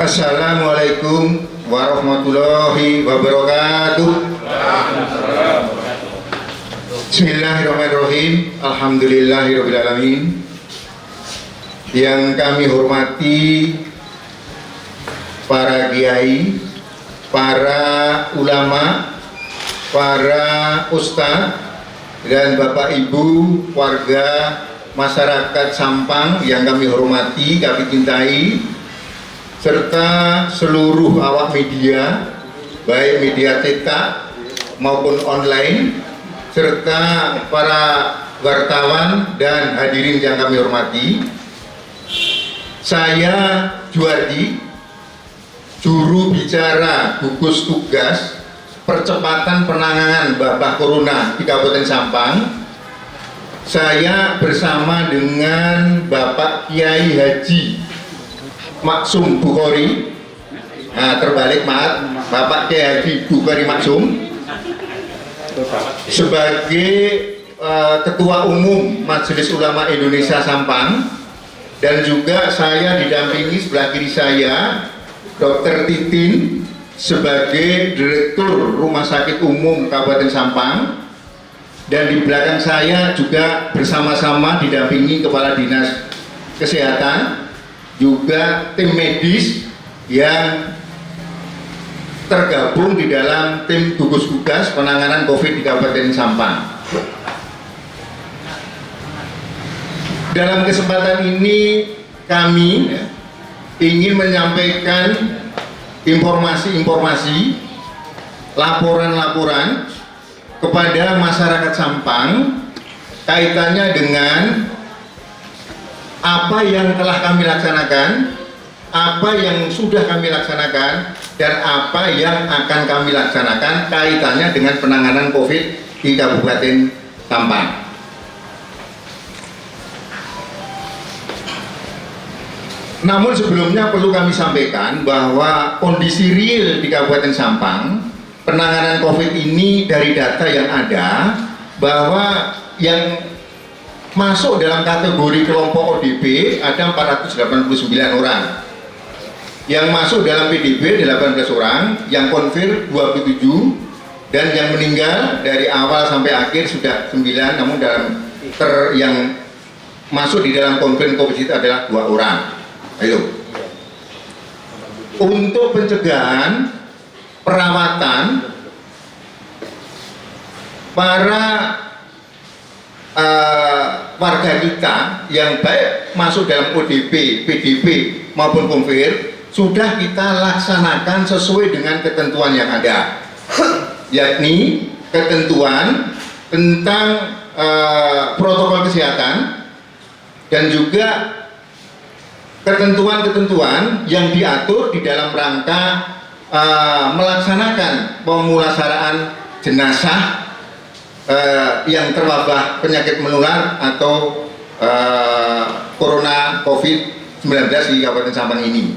Assalamualaikum warahmatullahi wabarakatuh. Bismillahirrahmanirrahim. Alhamdulillahirrahmanirrahim. Yang kami hormati para kiai, para ulama, para ustadz, dan bapak ibu warga masyarakat Sampang yang kami hormati, kami cintai, serta seluruh awak media, baik media cetak maupun online, serta para wartawan dan hadirin yang kami hormati. Saya Juwardi, juru bicara gugus tugas percepatan penanganan wabah corona di Kabupaten Sampang. Saya bersama dengan Bapak Kiai Haji Maksum Bukhari, terbalik maaf, Bapak Kiai Haji Bukhari Maksum sebagai Ketua Umum Majelis Ulama Indonesia Sampang, dan juga saya didampingi sebelah kiri saya Dr. Titin sebagai Direktur Rumah Sakit Umum Kabupaten Sampang, dan di belakang saya juga bersama-sama didampingi Kepala Dinas Kesehatan, juga tim medis yang tergabung di dalam tim gugus tugas penanganan COVID di Kabupaten Sampang. Dalam kesempatan ini kami ingin menyampaikan informasi-informasi, laporan-laporan kepada masyarakat Sampang kaitannya dengan apa yang telah kami laksanakan, apa yang sudah kami laksanakan, dan apa yang akan kami laksanakan kaitannya dengan penanganan COVID di Kabupaten Sampang. Namun sebelumnya perlu kami sampaikan bahwa kondisi real di Kabupaten Sampang penanganan COVID ini dari data yang ada, bahwa yang masuk dalam kategori kelompok ODP ada 489 orang, yang masuk dalam PDP 18 orang, yang konfir 27, dan yang meninggal dari awal sampai akhir sudah 9, namun dalam yang masuk di dalam konfirm COVID itu adalah 2 orang. Ayo. Untuk pencegahan, perawatan para warga kita yang baik masuk dalam ODP, PDP maupun konfir sudah kita laksanakan sesuai dengan ketentuan yang ada, yakni ketentuan tentang protokol kesehatan dan juga ketentuan-ketentuan yang diatur di dalam rangka melaksanakan pemulasaraan jenazah yang terwabah penyakit menular atau corona COVID-19 di Kabupaten Sampang ini.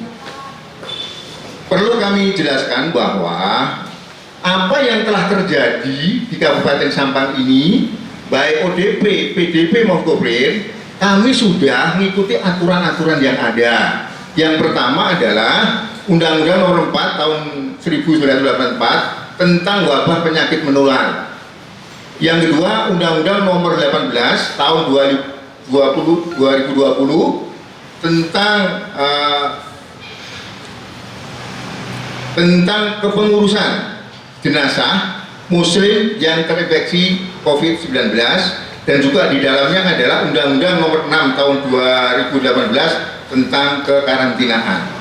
Perlu kami jelaskan bahwa apa yang telah terjadi di Kabupaten Sampang ini, baik ODP, PDP maupun konfir, kami sudah mengikuti aturan-aturan yang ada. Yang pertama adalah Undang-Undang Nomor 4 Tahun 1984 tentang wabah penyakit menular. Yang kedua, Undang-Undang Nomor 18 Tahun 2020 tentang kepengurusan jenazah Muslim yang terinfeksi COVID-19, dan juga di dalamnya adalah Undang-Undang Nomor 6 Tahun 2018 tentang kekarantinaan.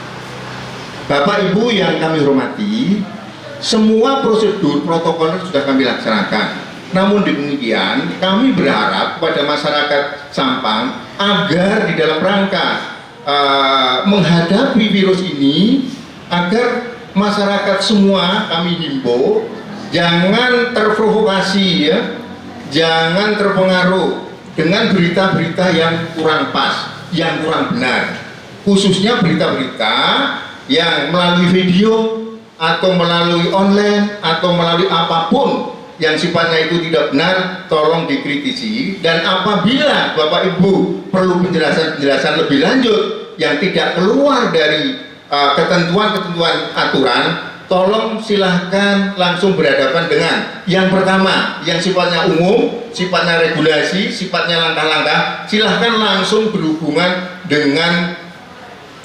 Bapak Ibu yang kami hormati, semua prosedur protokol sudah kami laksanakan. Namun demikian, kami berharap kepada masyarakat Sampang agar di dalam rangka menghadapi virus ini, agar masyarakat semua kami himbau jangan terprovokasi, jangan terpengaruh dengan berita-berita yang kurang pas, yang kurang benar, khususnya berita-berita yang melalui video atau melalui online atau melalui apapun yang sifatnya itu tidak benar, tolong dikritisi. Dan apabila Bapak Ibu perlu penjelasan-penjelasan lebih lanjut yang tidak keluar dari ketentuan-ketentuan aturan, tolong silahkan langsung berhadapan dengan yang pertama, yang sifatnya umum, sifatnya regulasi, sifatnya langkah-langkah, silahkan langsung berhubungan dengan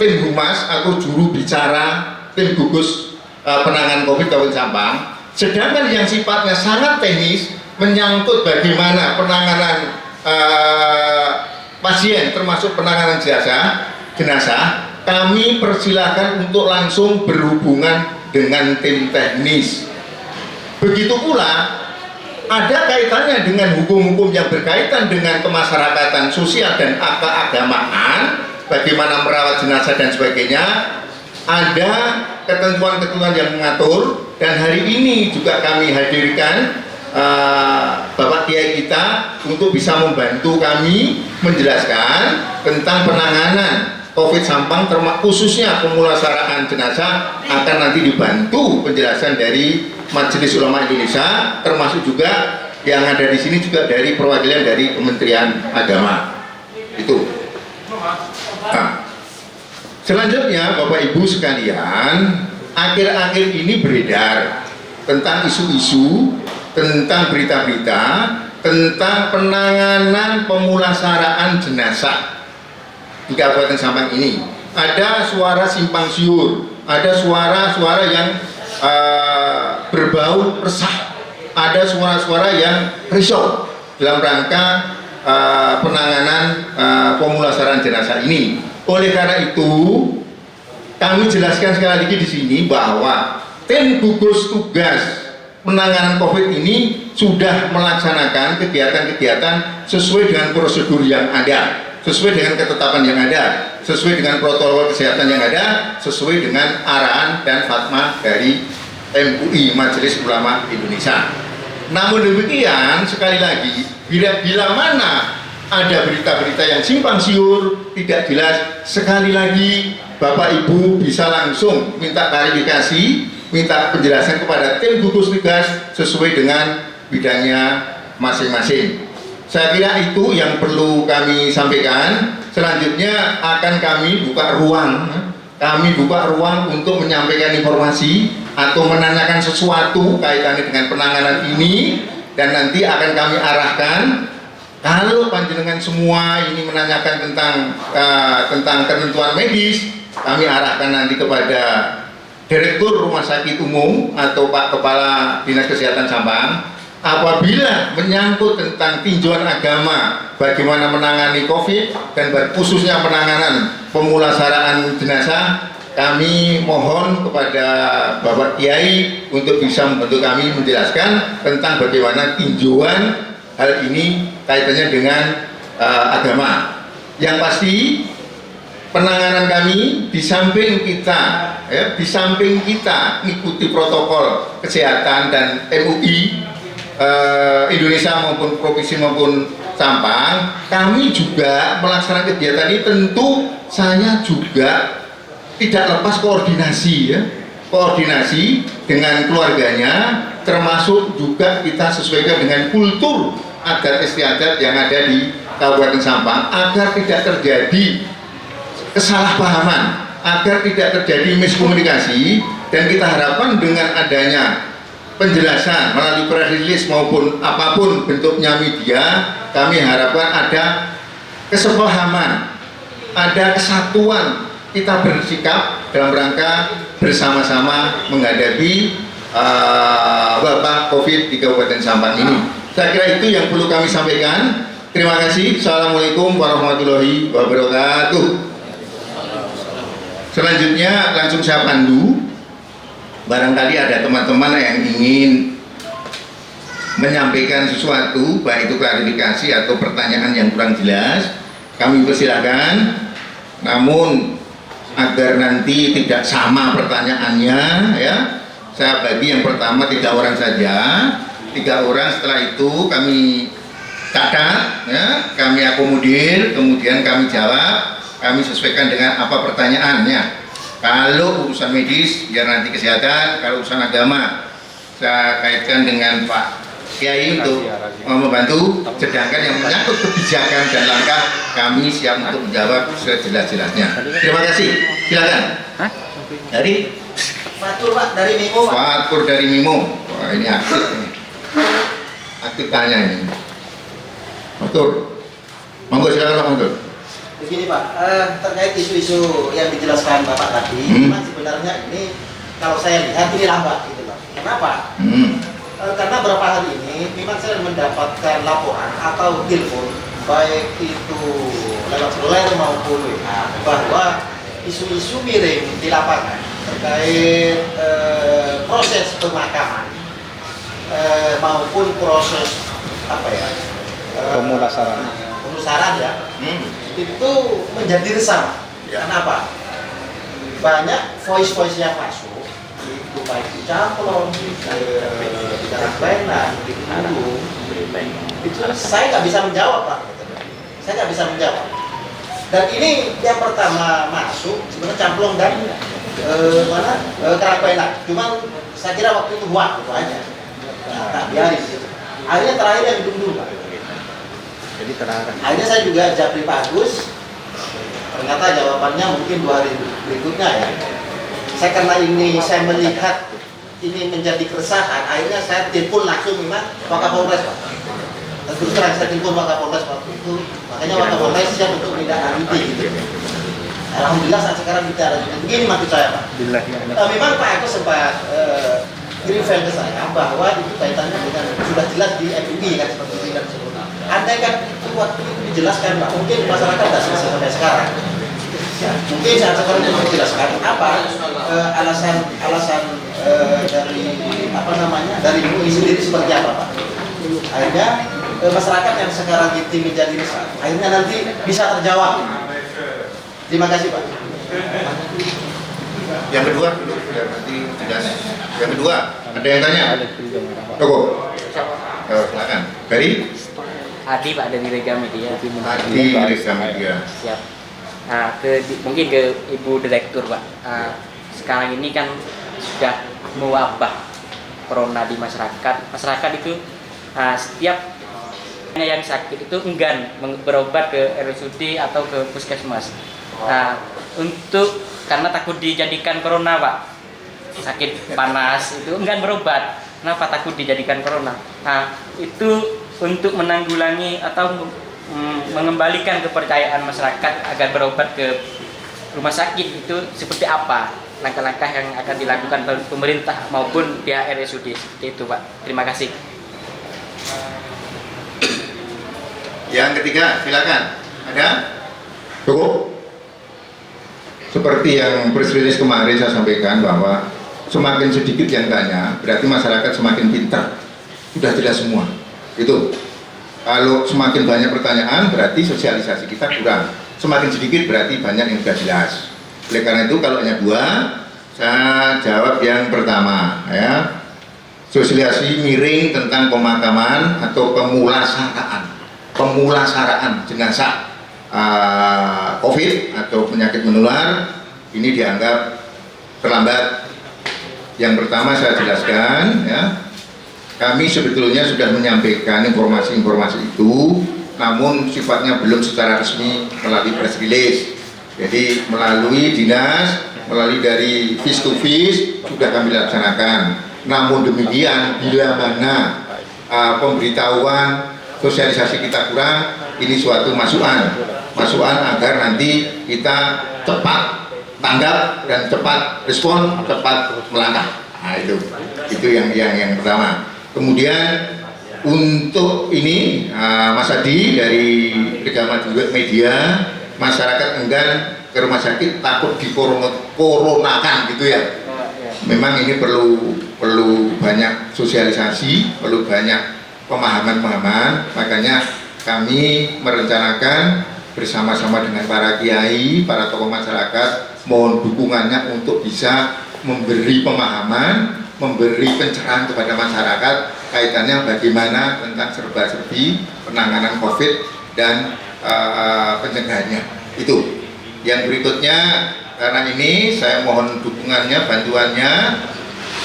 tim humas atau juru bicara tim gugus penanganan COVID Kabupaten Sampang. Sedangkan yang sifatnya sangat teknis, menyangkut bagaimana penanganan pasien termasuk penanganan jenazah, kami persilahkan untuk langsung berhubungan dengan tim teknis. Begitu pula ada kaitannya dengan hukum-hukum yang berkaitan dengan kemasyarakatan sosial dan keagamaan, bagaimana merawat jenazah dan sebagainya, ada ketentuan-ketentuan yang mengatur. Dan hari ini juga kami hadirkan Bapak Kiai kita untuk bisa membantu kami menjelaskan tentang penanganan COVID Sampang, khususnya pemulasaraan jenazah, akan nanti dibantu penjelasan dari Majelis Ulama Indonesia, termasuk juga yang ada di sini juga dari perwakilan dari Kementerian Agama. Itu. Nah, selanjutnya Bapak Ibu sekalian, akhir-akhir ini beredar tentang isu-isu, tentang berita-berita tentang penanganan pemulasaraan jenazah di Kabupaten Sampang ini. Ada suara simpang siur, ada suara-suara yang berbau resah, ada suara-suara yang risau dalam rangka penanganan pemulasaraan jenazah ini. Oleh karena itu, kami jelaskan sekali lagi di sini bahwa tim gugus tugas penanganan COVID ini sudah melaksanakan kegiatan-kegiatan sesuai dengan prosedur yang ada, sesuai dengan ketetapan yang ada, sesuai dengan protokol kesehatan yang ada, sesuai dengan arahan dan fatwa dari MUI, Majelis Ulama Indonesia. Namun demikian, sekali lagi, bila mana ada berita-berita yang simpang siur, tidak jelas, sekali lagi Bapak Ibu bisa langsung minta klarifikasi, minta penjelasan kepada tim gugus tugas sesuai dengan bidangnya masing-masing. Saya kira itu yang perlu kami sampaikan. Selanjutnya akan kami buka ruang untuk menyampaikan informasi atau menanyakan sesuatu kaitannya dengan penanganan ini, dan nanti akan kami arahkan. Kalau panjenengan semua ini menanyakan tentang ketentuan medis, kami arahkan nanti kepada Direktur Rumah Sakit Umum atau Pak Kepala Dinas Kesehatan Sampang. Apabila menyangkut tentang tinjauan agama, bagaimana menangani COVID dan khususnya penanganan pemulasaraan jenazah, kami mohon kepada Bapak Kiai untuk bisa membantu kami menjelaskan tentang bagaimana tinjauan hal ini kaitannya dengan agama. Yang pasti penanganan kami di samping kita mengikuti protokol kesehatan dan MUI Indonesia maupun provinsi maupun Sampang, kami juga melaksanakan kegiatan ini. Tentu saya juga tidak lepas koordinasi dengan keluarganya, termasuk juga kita sesuaikan dengan kultur adat istiadat yang ada di Kabupaten Sampang, agar tidak terjadi kesalahpahaman, agar tidak terjadi miskomunikasi. Dan kita harapkan dengan adanya penjelasan melalui press release maupun apapun bentuknya media, kami harapkan ada kesepahaman, ada kesatuan, kita bersikap dalam rangka bersama-sama menghadapi wabah COVID di Kabupaten Sampang ini. Saya kira itu yang perlu kami sampaikan. Terima kasih. Assalamualaikum warahmatullahi wabarakatuh. Selanjutnya langsung saya pandu. Barangkali ada teman-teman yang ingin menyampaikan sesuatu, baik itu klarifikasi atau pertanyaan yang kurang jelas, kami persilahkan. Namun agar nanti tidak sama pertanyaannya, ya, saya bagi yang pertama 3 orang saja, 3 orang. Setelah itu kami catat, ya, kami akomodir, kemudian kami jawab, kami sesuaikan dengan apa pertanyaannya. Kalau urusan medis biar nanti kesehatan, kalau urusan agama saya kaitkan dengan Pak Kiai untuk membantu. Sedangkan yang menyangkut kebijakan dan langkah, kami siap untuk menjawab sejelas-jelasnya. Terima kasih. Silakan. Dari Fatur Pak dari Mimo Pak. Fatur dari Mimo. Wah ini aktif ini. Aktif tanya ini. Fatur. Monggo silakan Pak Fatur. Begini Pak, terkait isu-isu yang dijelaskan Bapak tadi, memang sebenarnya ini kalau saya lihat ini lambat gitu Pak. Kenapa? Karena beberapa hari ini memang saya mendapatkan laporan atau telepon baik itu lewat seluler maupun WA bahwa isu-isu miring di lapangan terkait proses pemakaman maupun proses apa ya pemulasaran ya itu menjadi resah. Kenapa? Banyak voice yang masuk itu baik di Camplong, di Karangbanan, di Gunung itu saya nggak bisa menjawab Pak. Saya nggak bisa menjawab. Dan ini yang pertama masuk sebenarnya Camplong dan Karangbanan. Cuman saya kira waktu itu buat itu aja. Tak biarin. Akhirnya terakhir yang dulu Pak. Jadi terarah. Akhirnya saya juga japri Pak Agus. Ternyata jawabannya mungkin 2 hari berikutnya ya. Saya karena ini saya melihat ini menjadi keresahan, akhirnya saya telepon langsung memang Wakapolres Pak. Terus terang saya telepon Wakapolres waktu itu, makanya Wakapolres siap untuk menindaklanjuti gitu. Alhamdulillah saat sekarang bicara begini maksud saya Pak. Memang Pak Agus sempat kirim file ke saya bahwa itu kaitannya dengan sudah jelas di MUI kan seperti itu dan sebagainya. Andai kan itu waktu itu dijelaskan Pak, mungkin masyarakat tidak selesai sampai sekarang. Ya, mungkin saat sekarang itu dijelaskan apa alasan dari apa namanya dari MUI sendiri seperti apa Pak. Akhirnya masyarakat yang sekarang itu menjadi resah, akhirnya nanti bisa terjawab. Terima kasih Pak. Yang kedua dulu biar nanti jelas. Yang kedua ada yang tanya? Toko. Silakan. Dari Adi Pak dari Rega Media. Adi Rega Media. Siap. Mungkin ke Ibu Direktur Pak. Sekarang ini kan sudah mewabah corona di masyarakat. Masyarakat itu setiap yang sakit itu enggan berobat ke RSUD atau ke puskesmas. Karena takut dijadikan corona Pak. Sakit panas itu enggan berobat. Kenapa takut dijadikan corona? Itu untuk menanggulangi atau mengembalikan kepercayaan masyarakat agar berobat ke rumah sakit itu seperti apa langkah-langkah yang akan dilakukan pemerintah maupun pihak RSUD seperti itu Pak. Terima kasih. Yang ketiga silakan. Ada? Cukup. Seperti yang press release kemarin saya sampaikan bahwa semakin sedikit yang tanya berarti masyarakat semakin pintar. Sudah jelas semua. Itu. Kalau semakin banyak pertanyaan berarti sosialisasi kita kurang. Semakin sedikit berarti banyak yang sudah jelas. Oleh karena itu kalau hanya 2, saya jawab yang pertama ya. Sosialisasi miring tentang pemakaman atau pemulasaraan jenazah COVID atau penyakit menular ini dianggap terlambat. Yang pertama saya jelaskan ya. Kami sebetulnya sudah menyampaikan informasi-informasi itu, namun sifatnya belum secara resmi melalui press release. Jadi melalui dinas, melalui dari face to face sudah kami laksanakan. Namun demikian, bila mana pemberitahuan sosialisasi kita kurang, ini suatu masukan agar nanti kita cepat tanggap dan cepat respon, cepat melangkah. Nah itu yang pertama. Kemudian untuk ini Mas Adi dari Rega Media, masyarakat enggan ke rumah sakit takut dikoronakan gitu ya. Memang ini perlu banyak sosialisasi, perlu banyak pemahaman, makanya kami merencanakan bersama-sama dengan para kiai, para tokoh masyarakat, mohon dukungannya untuk bisa memberi pemahaman, memberi pencerahan kepada masyarakat kaitannya bagaimana tentang serba-serbi penanganan COVID dan pencegahannya. Itu. Yang berikutnya, karena ini saya mohon dukungannya, bantuannya,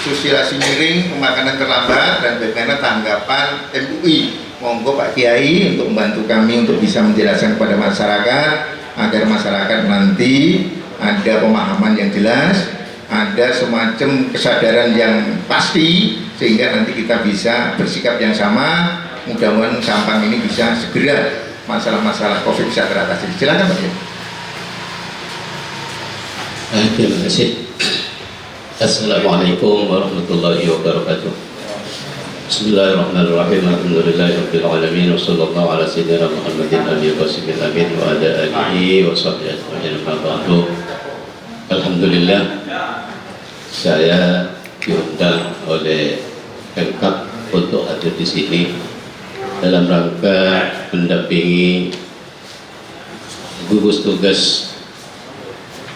sosialisasi miring, pemakanan terlambat, dan bagaimana tanggapan MUI. Monggo Pak Kiai untuk membantu kami untuk bisa menjelaskan kepada masyarakat agar masyarakat nanti ada pemahaman yang jelas ada semacam kesadaran yang pasti sehingga nanti kita bisa bersikap yang sama. Mudah-mudahan Sampang ini bisa segera masalah-masalah COVID bisa teratasi. Silakan Pak. Terima kasih. Assalamualaikum warahmatullahi wabarakatuh. Bismillahirrahmanirrahim. Alhamdulillahirabbil alamin wa sallallahu ala sayyidina Muhammadin nabiyyi wasallim amin wa ala alihi wa sahbihi ajma'in. Alhamdulillah, saya diundang oleh Pemkab untuk hadir di sini dalam rangka mendampingi gugus tugas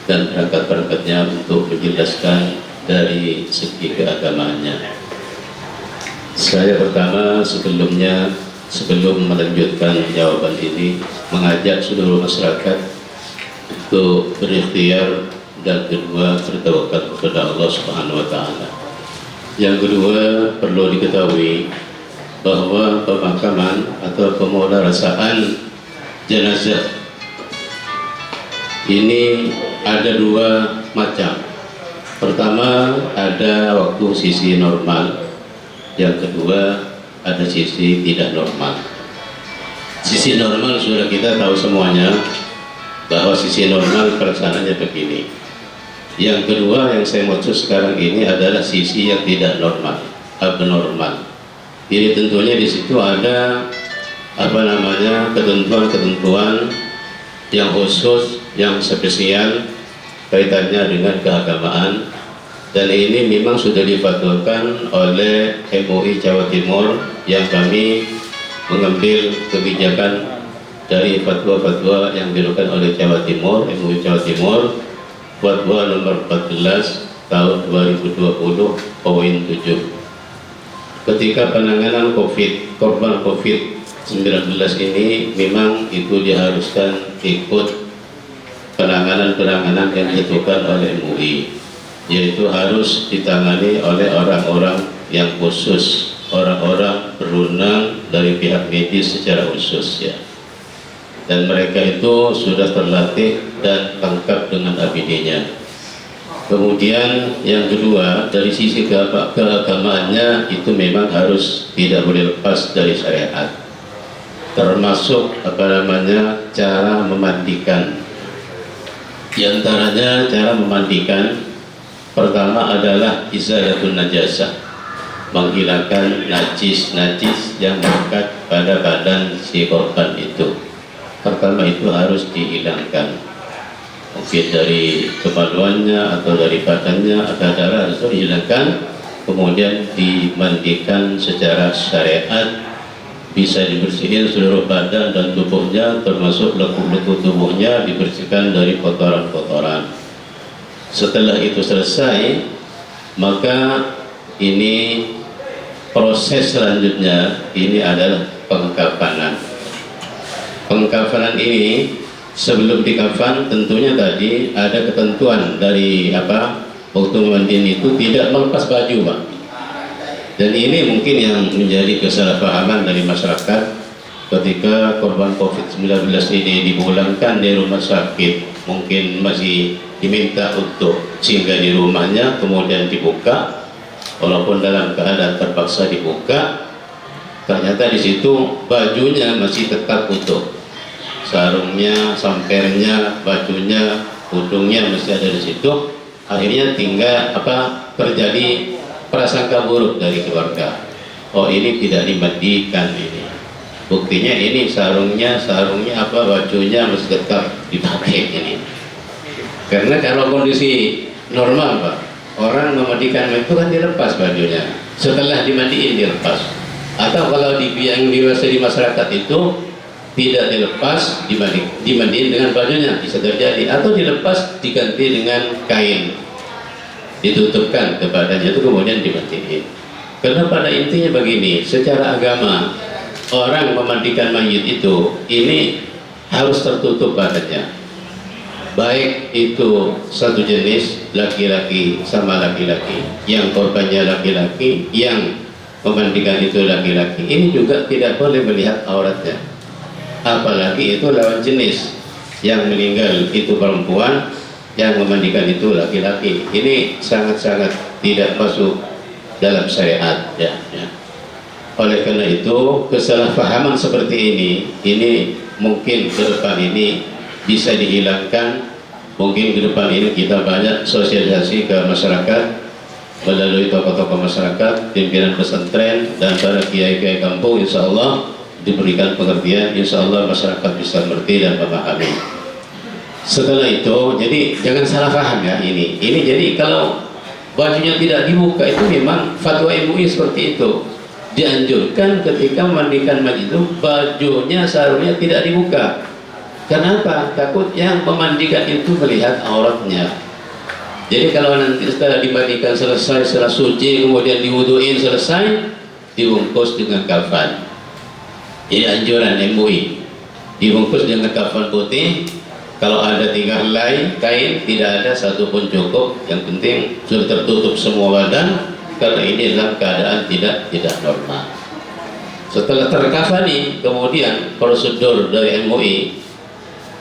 dan perangkat-perangkatnya untuk menjelaskan dari segi keagamaannya. Saya pertama sebelum melanjutkan jawaban ini mengajak seluruh masyarakat untuk berikhtiar, dan kedua bertawakal kepada Allah Subhanahu wa taala. Yang kedua, perlu diketahui bahwa pemakaman atau pemularasaan jenazah ini ada dua macam. Pertama, ada waktu sisi normal. Yang kedua, ada sisi tidak normal. Sisi normal sudah kita tahu semuanya, bahwa sisi normal pelaksanaannya begini. Yang kedua yang saya maksud sekarang ini adalah sisi yang tidak normal, abnormal. Ini tentunya di situ ada ketentuan-ketentuan yang khusus, yang spesial kaitannya dengan keagamaan, dan ini memang sudah difatwakan oleh MUI Jawa Timur, yang kami mengambil kebijakan dari fatwa-fatwa yang dilakukan oleh Jawa Timur, MUI Jawa Timur, fatwa nomor 14 tahun 2020 poin 7. Ketika penanganan korban COVID-19 ini memang itu diharuskan ikut penanganan yang dilakukan oleh MUI, yaitu harus ditangani oleh orang-orang yang khusus, orang-orang berwenang dari pihak medis secara khusus ya. Dan mereka itu sudah terlatih dan lengkap dengan APD-nya. Kemudian yang kedua, dari sisi keagamaannya itu memang harus tidak boleh lepas dari syariat, termasuk cara memandikan. Di antaranya cara memandikan pertama adalah izalatun najasah, menghilangkan najis yang melekat pada badan si korban itu. Pertama itu harus dihilangkan, mungkin dari kemaluannya atau dari badannya ada darah, itu dihilangkan, kemudian dimandikan secara syariat, bisa dibersihkan seluruh badan dan tubuhnya, termasuk lekuk-lekuk tubuhnya dibersihkan dari kotoran-kotoran. Setelah itu selesai, maka ini proses selanjutnya ini adalah pengkafanan. Pengkafanan ini sebelum dikafan tentunya tadi ada ketentuan dari waktu memandikan itu tidak melepas baju, Pak. Dan ini mungkin yang menjadi kesalahpahaman dari masyarakat ketika korban COVID-19 ini dipulangkan dari rumah sakit, mungkin masih diminta untuk singgah di rumahnya, kemudian dibuka, walaupun dalam keadaan terpaksa dibuka, ternyata di situ bajunya masih tetap utuh, sarungnya, sampernya, bajunya, hidungnya masih ada di situ. Akhirnya tinggal terjadi prasangka buruk dari keluarga. Oh, ini tidak dimandikan ini. Buktinya ini sarungnya bajunya masih tetap dipakai ini. Karena kalau kondisi normal, Pak, orang memandikan itu kan dilepas bajunya. Setelah dimandiin dilepas. Atau kalau yang biasa di masyarakat itu tidak dilepas, dimandiin dengan bajunya, bisa terjadi. Atau dilepas diganti dengan kain, ditutupkan ke badannya itu kemudian dimandiin. Karena pada intinya begini, secara agama orang memandikan mayit itu ini harus tertutup badannya, baik itu satu jenis laki-laki sama laki-laki, yang korbannya laki-laki, yang memandikan itu laki-laki, ini juga tidak boleh melihat auratnya, apalagi itu lawan jenis yang meninggal itu perempuan, yang memandikan itu laki-laki. Ini sangat-sangat tidak masuk dalam syariat, ya. Oleh karena itu, kesalahpahaman seperti ini mungkin ke depan ini bisa dihilangkan. Mungkin ke depan ini kita banyak sosialisasi ke masyarakat melalui tokoh-tokoh masyarakat, pimpinan pesantren, dan para kiai-kiai kampung. Insya Allah diberikan pengertian, insya Allah masyarakat bisa mengerti dan memahami. Setelah itu, jadi jangan salah paham ya ini. Jadi kalau bajunya tidak dibuka itu memang fatwa MUI seperti itu. Dianjurkan ketika memandikan mayit itu bajunya seharusnya tidak dibuka. Kenapa? Takut yang memandikan itu melihat auratnya. Jadi kalau nanti setelah dimandikan selesai, setelah suci, kemudian diwuduin selesai, dibungkus dengan kafan. Ini anjuran MUI, dibungkus dengan kafan putih. Kalau ada 3 helai kain, tidak ada satupun cukup. Yang penting sudah tertutup semua badan, karena ini dalam keadaan tidak normal. Setelah terkafani, kemudian prosedur dari MUI,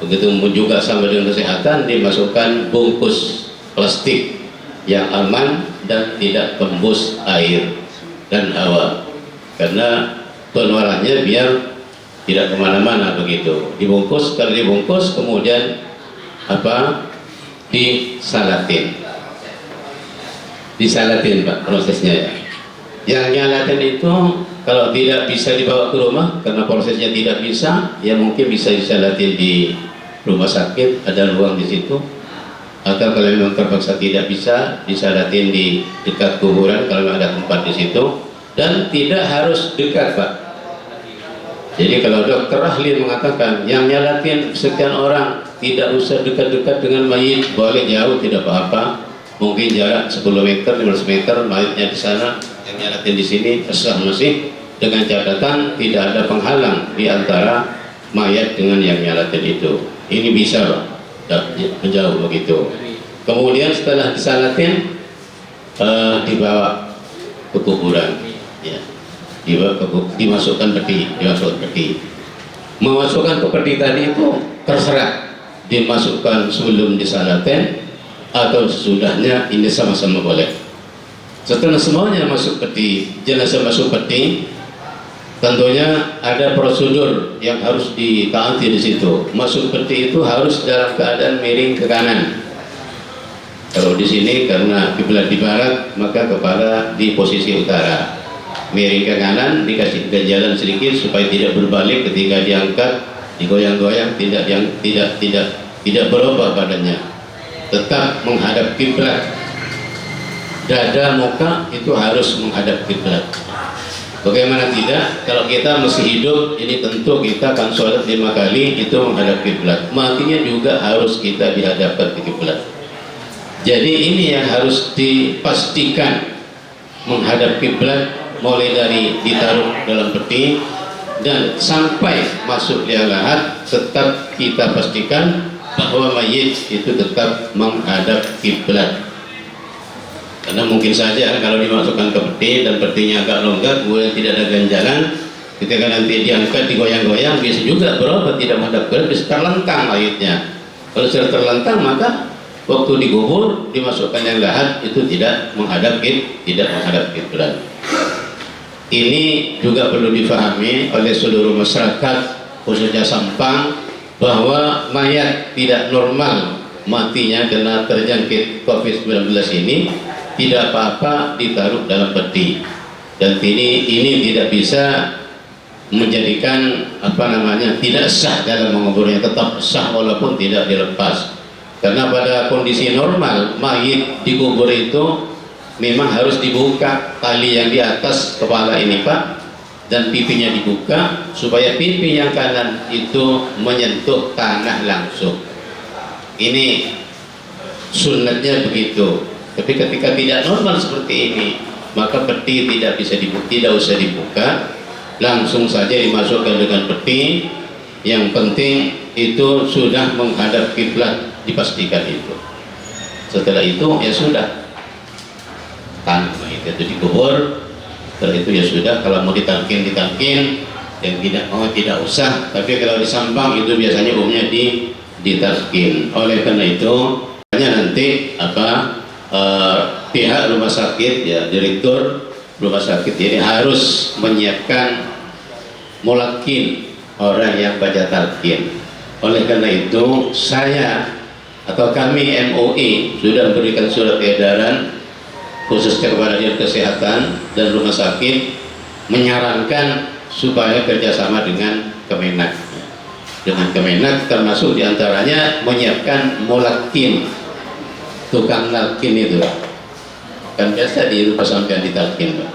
begitu juga sama dengan kesehatan, dimasukkan bungkus plastik yang aman dan tidak tembus air dan hawa, karena penularannya biar tidak kemana-mana begitu. Dibungkus, kalau dibungkus kemudian disalatin Pak prosesnya ya. Yang nyalatin itu kalau tidak bisa dibawa ke rumah karena prosesnya tidak bisa, ya mungkin bisa disalatin di rumah sakit, ada ruang di situ. Atau kalau memang terpaksa tidak bisa, disalatin di dekat kuburan kalau ada tempat di situ, dan tidak harus dekat Pak. Jadi kalau dokter ahli mengatakan yang nyalatin sekian orang, tidak usah dekat-dekat dengan mayit, boleh jauh tidak apa-apa. Mungkin jarak 10 meter, 15 meter, mayitnya di sana, yang nyalatin di sini, sah masih, dengan catatan tidak ada penghalang di antara mayat dengan yang nyalatin itu. Ini bisa Pak, menjauh begitu. Kemudian setelah disalatin, dibawa ke kuburan, ya. Dimasukkan peti. Memasukkan ke peti tadi itu terserah, dimasukkan sebelum disalatin atau sesudahnya, ini sama-sama boleh. Setelah semuanya masuk peti, jenazah masuk peti, tentunya ada prosedur yang harus ditaati di situ. Masuk peti itu harus dalam keadaan miring ke kanan. Kalau di sini karena kiblat di barat, maka kepala di posisi utara. Miring ke kanan, dikasih ganjalan sedikit supaya tidak berbalik ketika diangkat, digoyang-goyang, tidak berubah badannya, tetap menghadap kiblat. Dada, muka itu harus menghadap kiblat. Bagaimana tidak? Kalau kita masih hidup, ini tentu kita akan sholat 5 kali itu menghadap kiblat. Matinya juga harus kita dihadapkan ke kiblat. Jadi ini yang harus dipastikan, menghadap kiblat, mulai dari ditaruh dalam peti dan sampai masuk liang lahat, tetap kita pastikan bahwa mayit itu tetap menghadap kiblat. Karena mungkin saja kalau dimasukkan ke peti dan petinya agak longgar, kemudian tidak ada ganjalan, ketika nanti diangkat digoyang-goyang, bisa juga berubah tidak menghadap kiblat, bisa terlentang mayitnya. Kalau sudah terlentang, maka waktu dikubur dimasukkan liang lahat itu tidak menghadap kiblat. Ini juga perlu difahami oleh seluruh masyarakat, khususnya Sampang, bahwa mayat tidak normal matinya karena terjangkit COVID-19 ini tidak apa-apa ditaruh dalam peti. Dan ini tidak bisa menjadikan tidak sah dalam menguburnya, tetap sah walaupun tidak dilepas. Karena pada kondisi normal mayit dikubur itu memang harus dibuka tali yang di atas kepala ini Pak, dan pipinya dibuka supaya pipi yang kanan itu menyentuh tanah langsung. Ini sunnatnya begitu. Tapi ketika tidak normal seperti ini, maka peti tidak usah dibuka, langsung saja dimasukkan dengan peti. Yang penting itu sudah menghadap kiblat, dipastikan itu. Setelah itu ya sudah, tanah itu dikubur. Setelah itu ya sudah, kalau mau ditalkin, yang tidak mau tidak usah. Tapi kalau di Sampang itu biasanya umumnya ditalkin. Oleh karena itu, nanti pihak rumah sakit ya, direktur rumah sakit ini harus menyiapkan mulakin orang yang baca talqin. Oleh karena itu saya atau kami MUI sudah memberikan surat edaran khususnya kepada Dinas Kesehatan dan rumah sakit menyarankan supaya kerjasama dengan Kemenak. Dengan Kemenak termasuk diantaranya menyiapkan mulakin, tukang talqin itu kan biasa di rumah sampean ditalqin, Pak.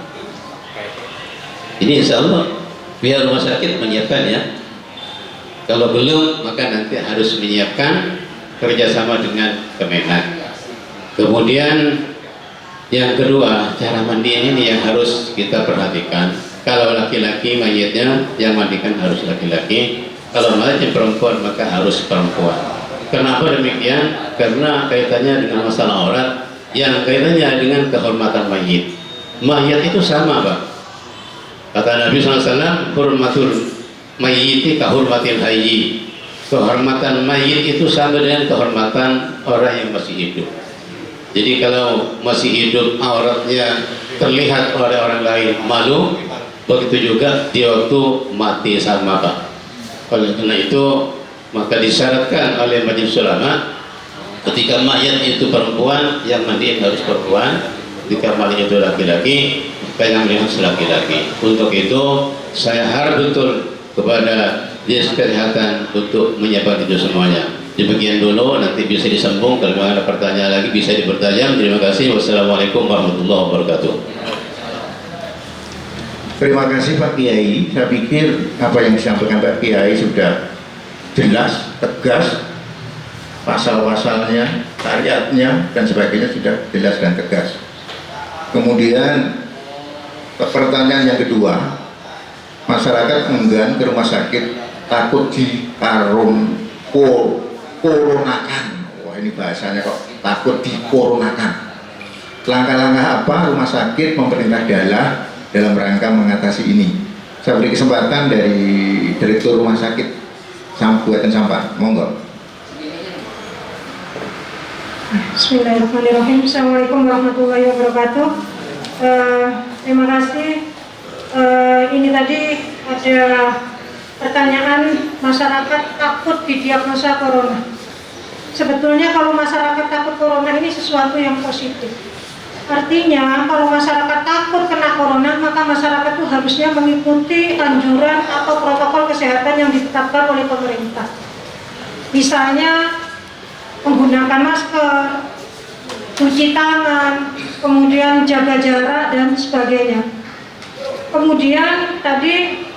Ini insya Allah pihak rumah sakit menyiapkan ya. Kalau belum maka nanti harus menyiapkan kerjasama dengan Kemenak. Kemudian yang kedua, cara mandi ini yang harus kita perhatikan. Kalau laki-laki mayitnya yang mandikan harus laki-laki, kalau mayitnya perempuan maka harus perempuan. Kenapa demikian? Karena kaitannya dengan masalah aurat yang kaitannya dengan kehormatan mayit. Mayit itu sama, Pak. Kata Nabi SAW, hurmatul mayyiti kahurmatil hayyi. Kehormatan mayit itu sama dengan kehormatan orang yang masih hidup. Jadi kalau masih hidup auratnya terlihat oleh orang lain malu, begitu juga di waktu mati sama, Pak. Oleh karena itu maka disyaratkan oleh Majelis Ulama ketika mayat itu perempuan yang mandiin harus perempuan, ketika mayat itu laki-laki yang melihat laki-laki. Untuk itu saya harap betul kepada Dinas Kesehatan untuk menyiapkan itu semuanya. Demikian dulu, nanti bisa disambung kalau ada pertanyaan lagi bisa dipertajam. Terima kasih. Wassalamualaikum warahmatullahi wabarakatuh. Terima kasih Pak Kiai. Saya pikir apa yang disampaikan Pak Kiai sudah jelas, tegas, pasal-pasalnya, syariatnya dan sebagainya sudah jelas dan tegas. Kemudian pertanyaan yang kedua, masyarakat enggan ke rumah sakit takut koronakan. Wah, ini bahasanya kok takut dikoronakan. Langkah-langkah apa rumah sakit pemerintah dalam rangka mengatasi ini? Saya beri kesempatan dari Direktur Rumah Sakit Buatan Sampang, monggo. Bismillahirrahmanirrahim. Assalamualaikum warahmatullahi wabarakatuh. Terima kasih. Ini tadi ada pertanyaan masyarakat takut didiagnosa corona. Sebetulnya kalau masyarakat takut corona ini sesuatu yang positif. Artinya kalau masyarakat takut kena corona, maka masyarakat itu harusnya mengikuti anjuran atau protokol kesehatan yang ditetapkan oleh pemerintah. Misalnya menggunakan masker, cuci tangan, kemudian jaga jarak dan sebagainya. Kemudian tadi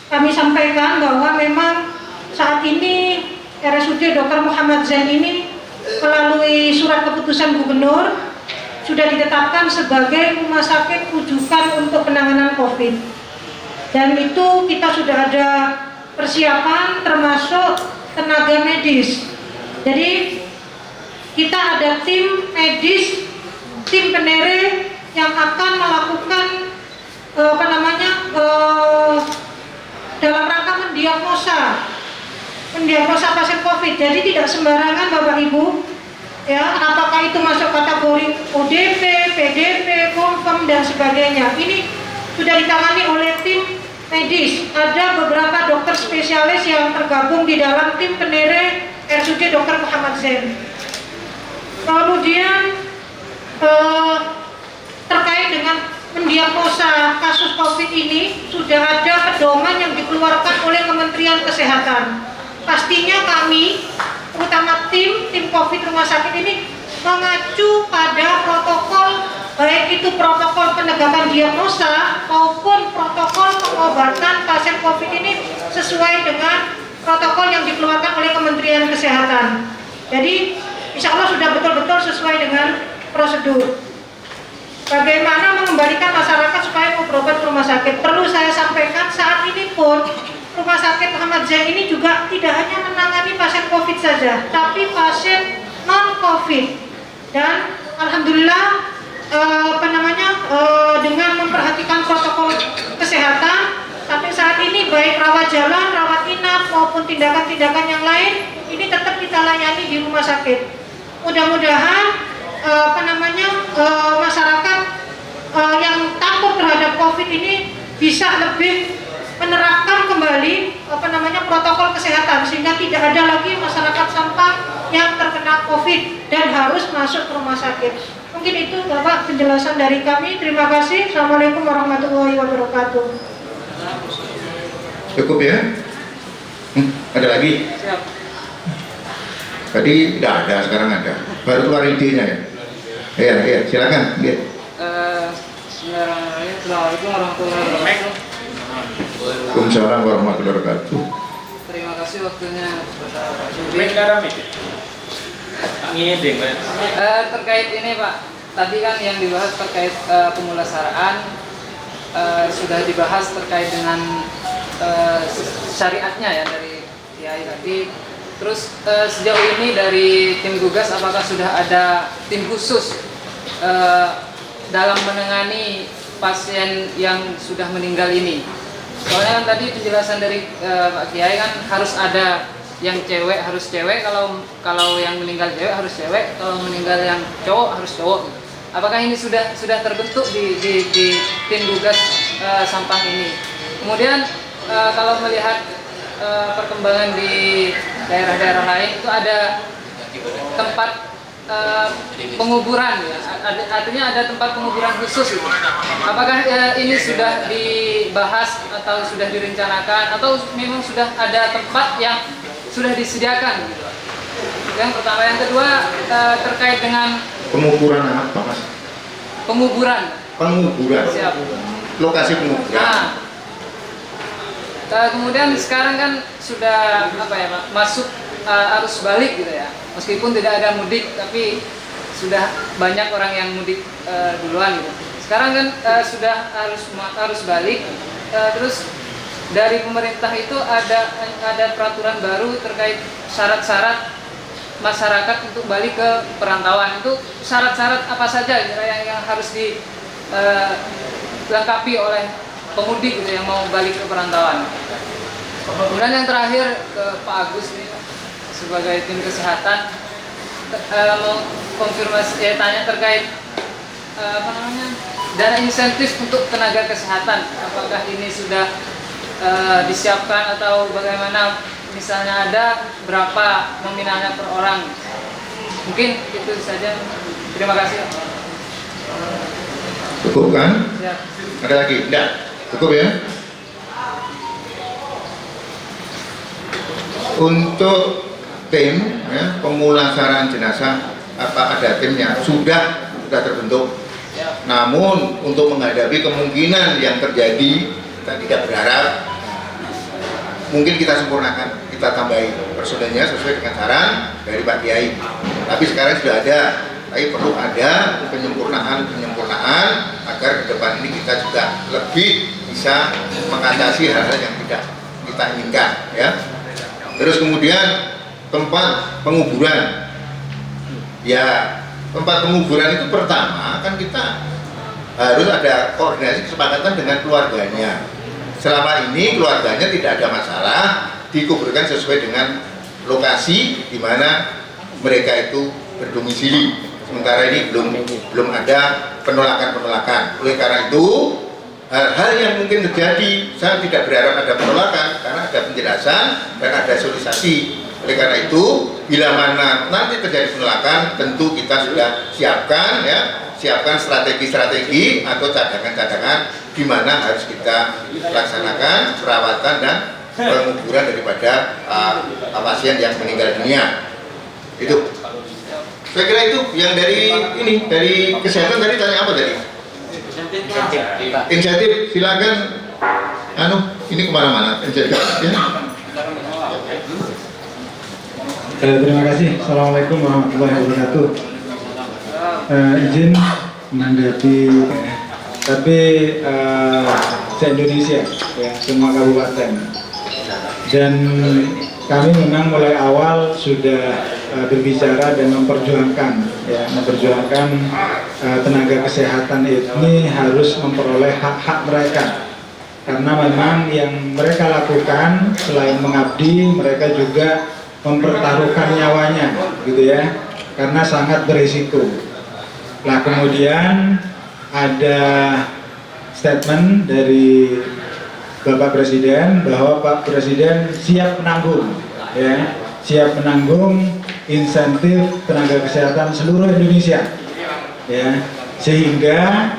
kami sampaikan bahwa memang saat ini RSUD Dr. Muhammad Zain ini melalui surat keputusan gubernur sudah ditetapkan sebagai rumah sakit rujukan untuk penanganan COVID. Dan itu kita sudah ada persiapan termasuk tenaga medis. Jadi kita ada tim medis, tim penere yang akan melakukan dalam rangka mendiagnosa pasien COVID. Jadi tidak sembarangan Bapak Ibu, ya, apakah itu masuk kategori ODP, PDP, confirm dan sebagainya. Ini sudah ditangani oleh tim medis. Ada beberapa dokter spesialis yang tergabung di dalam tim penere RSUD Dr. Muhammad Zain. Kemudian terkait dengan mendiagnosa kasus COVID ini sudah ada pedoman yang dikeluarkan oleh Kementerian Kesehatan. Pastinya kami, terutama tim COVID rumah sakit ini mengacu pada protokol, baik itu protokol penegakan diagnosa maupun protokol pengobatan pasien COVID ini sesuai dengan protokol yang dikeluarkan oleh Kementerian Kesehatan. Jadi insya Allah sudah betul-betul sesuai dengan prosedur. Bagaimana mengembalikan masyarakat supaya mau berobat ke rumah sakit? Perlu saya sampaikan saat ini pun Rumah Sakit Muhammad Zain ini juga tidak hanya menangani pasien COVID saja, tapi pasien non-COVID. Dan alhamdulillah dengan memperhatikan protokol kesehatan sampai saat ini baik rawat jalan, rawat inap maupun tindakan-tindakan yang lain ini tetap kita layani di rumah sakit. mudah-mudahan masyarakat yang takut terhadap COVID ini bisa lebih menerapkan kembali protokol kesehatan sehingga tidak ada lagi masyarakat sampah yang terkena COVID dan harus masuk ke rumah sakit. Mungkin itu Bapak penjelasan dari kami. Terima kasih. Assalamualaikum warahmatullahi wabarakatuh. Cukup ya? Ada lagi? Siap. Tadi tidak ada, sekarang ada. Baru keluar idenya ya? Iya, silakan. Iya. Assalamualaikum warahmatullahi wabarakatuh. Waalaikumsalam warahmatullahi wabarakatuh. Terima kasih waktunya Pak Juri. Terkait ini Pak, tadi kan yang dibahas terkait pemulasaraan sudah dibahas terkait dengan syariatnya ya dari Kiai tadi. Terus sejauh ini dari tim gugas apakah sudah ada tim khusus dalam menangani pasien yang sudah meninggal ini? Soalnya kan tadi penjelasan dari Pak Kiai kan harus ada yang cewek harus cewek, kalau yang meninggal cewek harus cewek, kalau meninggal yang cowok harus cowok. Apakah ini sudah terbentuk di tim gugas sampah ini? Kemudian kalau melihat perkembangan di daerah-daerah lain itu ada tempat penguburan ya, artinya ada tempat penguburan khusus gitu. Apakah ini sudah dibahas atau sudah direncanakan atau memang sudah ada tempat yang sudah disediakan gitu. Yang pertama, yang kedua terkait dengan Pengukuran apa Mas? penguburan. Penguburan. Siap. Lokasi penguburan. Kemudian sekarang kan sudah masuk arus balik gitu ya. Meskipun tidak ada mudik, tapi sudah banyak orang yang mudik duluan gitu. Sekarang kan sudah arus balik, terus dari pemerintah itu ada peraturan baru terkait syarat-syarat masyarakat untuk balik ke perantauan. Itu syarat-syarat apa saja yang harus dilengkapi oleh pemudik gitu yang mau balik ke perantauan. Kemudian yang terakhir ke Pak Agus nih, sebagai tim kesehatan, mau konfirmasi tanya terkait dana insentif untuk tenaga kesehatan. Apakah ini sudah disiapkan atau bagaimana? Misalnya ada berapa nominalnya per orang? Mungkin itu saja. Terima kasih. Cukup kan? Siap. Ada lagi? Tidak? Cukup ya? Untuk tim ya, pemulasaran jenazah, apa ada timnya? Sudah terbentuk. Namun untuk menghadapi kemungkinan yang terjadi, kita tidak berharap, mungkin kita sempurnakan, kita tambahi personelnya sesuai dengan saran dari Pak Kiai. Tapi sekarang sudah ada, tapi perlu ada penyempurnaan agar ke depan ini kita juga lebih bisa mengatasi hal-hal yang tidak kita inginkan ya. Terus kemudian tempat penguburan. Ya, tempat penguburan itu pertama kan kita harus ada koordinasi kesepakatan dengan keluarganya. Selama ini keluarganya tidak ada masalah, dikuburkan sesuai dengan lokasi di mana mereka itu berdomisili. Sementara ini belum ada penolakan. Oleh karena itu, hal-hal yang mungkin terjadi, saya tidak berharap ada penolakan karena ada penjelasan dan ada sosialisasi. Oleh karena itu, bila mana nanti terjadi penolakan, tentu kita sudah siapkan strategi-strategi atau cadangan-cadangan di mana harus kita laksanakan perawatan dan penguburan daripada pasien yang meninggal dunia. Itu. Saya kira itu yang dari kesehatan tadi tanya apa tadi? Insentif. Silakan. Ini kemana-mana insentif ya. Terima kasih. Assalamualaikum warahmatullahi wabarakatuh. Izin menanggapi, tapi se-Indonesia ya, semua kabupaten. Dan kami memang mulai awal sudah berbicara dan memperjuangkan tenaga kesehatan ini harus memperoleh hak-hak mereka. Karena memang yang mereka lakukan selain mengabdi, mereka juga mempertaruhkan nyawanya gitu ya. karena sangat berisiko. Nah, kemudian ada statement dari Bapak Presiden bahwa Pak Presiden siap menanggung, ya, siap menanggung insentif tenaga kesehatan seluruh Indonesia, ya, sehingga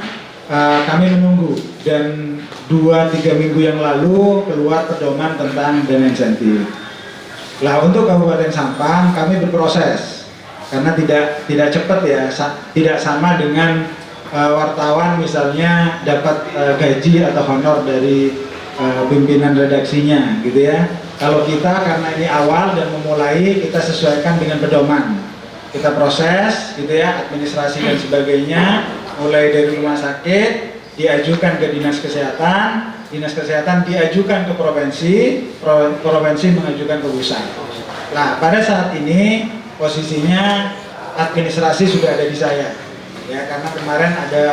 kami menunggu dan 2-3 minggu yang lalu keluar pedoman tentang dana insentif. Lah, untuk Kabupaten Sampang kami berproses karena tidak cepat ya, tidak sama dengan wartawan misalnya dapat gaji atau honor dari pimpinan redaksinya gitu ya. Kalau kita karena ini awal dan memulai, kita sesuaikan dengan pedoman, kita proses gitu ya, administrasi dan sebagainya, mulai dari rumah sakit diajukan ke dinas kesehatan diajukan ke provinsi mengajukan ke pusat. Nah, pada saat ini posisinya administrasi sudah ada di saya ya, karena kemarin ada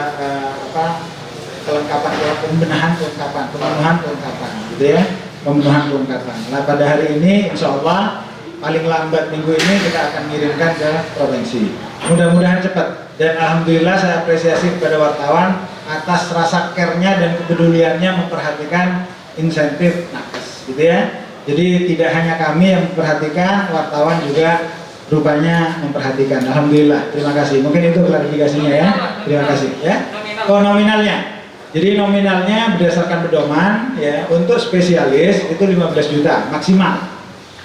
pemenuhan kelengkapan gitu ya, pemenuhan kelengkapan. Nah, pada hari ini insya Allah paling lambat minggu ini kita akan kirimkan ke provinsi, mudah-mudahan cepat. Dan alhamdulillah saya apresiasi kepada wartawan atas rasa care-nya dan kepeduliannya memperhatikan insentif nakes gitu ya. Jadi tidak hanya kami yang memperhatikan, wartawan juga rupanya memperhatikan. Alhamdulillah, terima kasih. Mungkin itu klarifikasinya ya. Terima kasih ya. Oh, nominalnya. Jadi nominalnya berdasarkan pedoman ya, untuk spesialis itu 15 juta maksimal.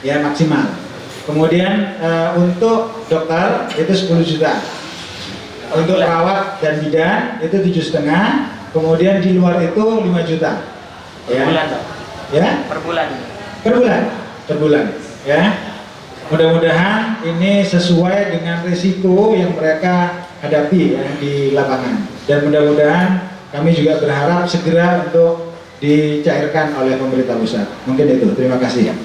Ya, maksimal. Kemudian untuk dokter itu 10 juta. Untuk perawat dan bidan itu 7,5. Kemudian di luar itu 5 juta. Ya. Per bulan, Dok. Ya? Per bulan ya. Mudah-mudahan ini sesuai dengan risiko yang mereka hadapi ya di lapangan. Dan mudah-mudahan kami juga berharap segera untuk dicairkan oleh pemerintah pusat. Mungkin itu. Terima kasih.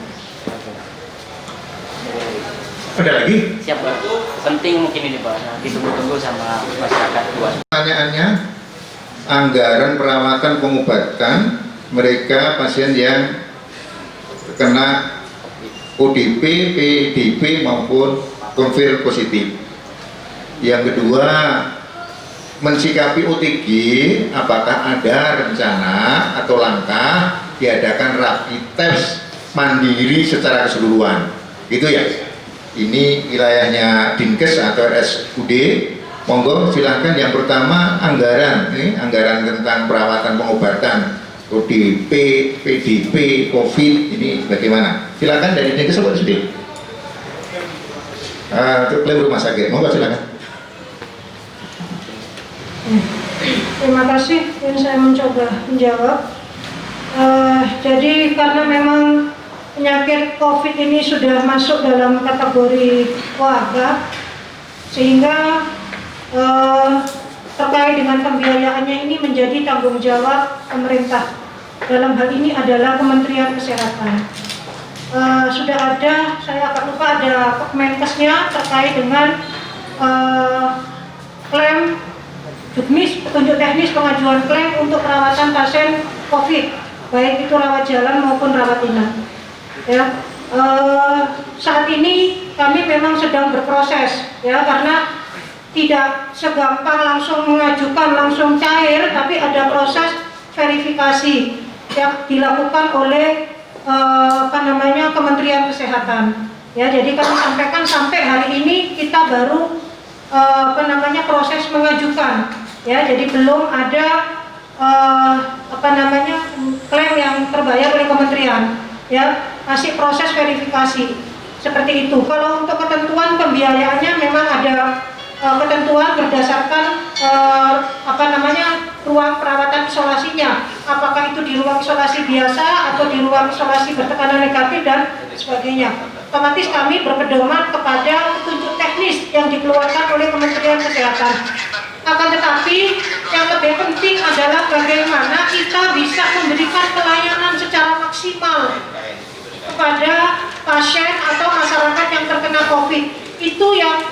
Ada lagi? Siap, Pak. Penting mungkin ini, Pak. Nah, ditunggu-tunggu sama masyarakat luas. Pertanyaannya, anggaran perawatan pengobatan mereka pasien yang terkena ODP, PDP maupun konfirmasi positif. Yang kedua, mensikapi OTG, apakah ada rencana atau langkah diadakan rapid test mandiri secara keseluruhan? Gitu ya. Ini wilayahnya Dinkes atau RSUD. Monggo silahkan. Yang pertama, anggaran ini anggaran tentang perawatan pengobatan ODP, PDP, COVID ini bagaimana? Silakan dari Dinkes atau RSUD. Klaim rumah sakit. Monggo silakan. Terima kasih, dan saya mencoba menjawab. Jadi karena memang penyakit COVID ini sudah masuk dalam kategori wabah, sehingga terkait dengan pembiayaannya ini menjadi tanggung jawab pemerintah. Dalam hal ini adalah Kementerian Kesehatan. Sudah ada, saya agak lupa ada Kemenkesnya terkait dengan klaim juknis, petunjuk teknis pengajuan klaim untuk perawatan pasien COVID, baik itu rawat jalan maupun rawat inap. Ya, saat ini kami memang sedang berproses, ya, karena tidak segampang langsung mengajukan langsung cair, tapi ada proses verifikasi yang dilakukan oleh Kementerian Kesehatan. Ya, jadi kami sampaikan sampai hari ini kita baru proses mengajukan. Ya, jadi belum ada klaim yang terbayar oleh kementerian. Ya, masih proses verifikasi seperti itu. Kalau untuk ketentuan pembiayaannya memang ada ketentuan berdasarkan ruang perawatan isolasinya, apakah itu di ruang isolasi biasa atau di ruang isolasi bertekanan negatif dan sebagainya. Otomatis kami berpedoman kepada petunjuk teknis yang dikeluarkan oleh Kementerian Kesehatan. Akan tetapi yang lebih penting adalah bagaimana kita bisa memberikan pelayanan secara maksimal kepada pasien atau masyarakat yang terkena COVID. Itu yang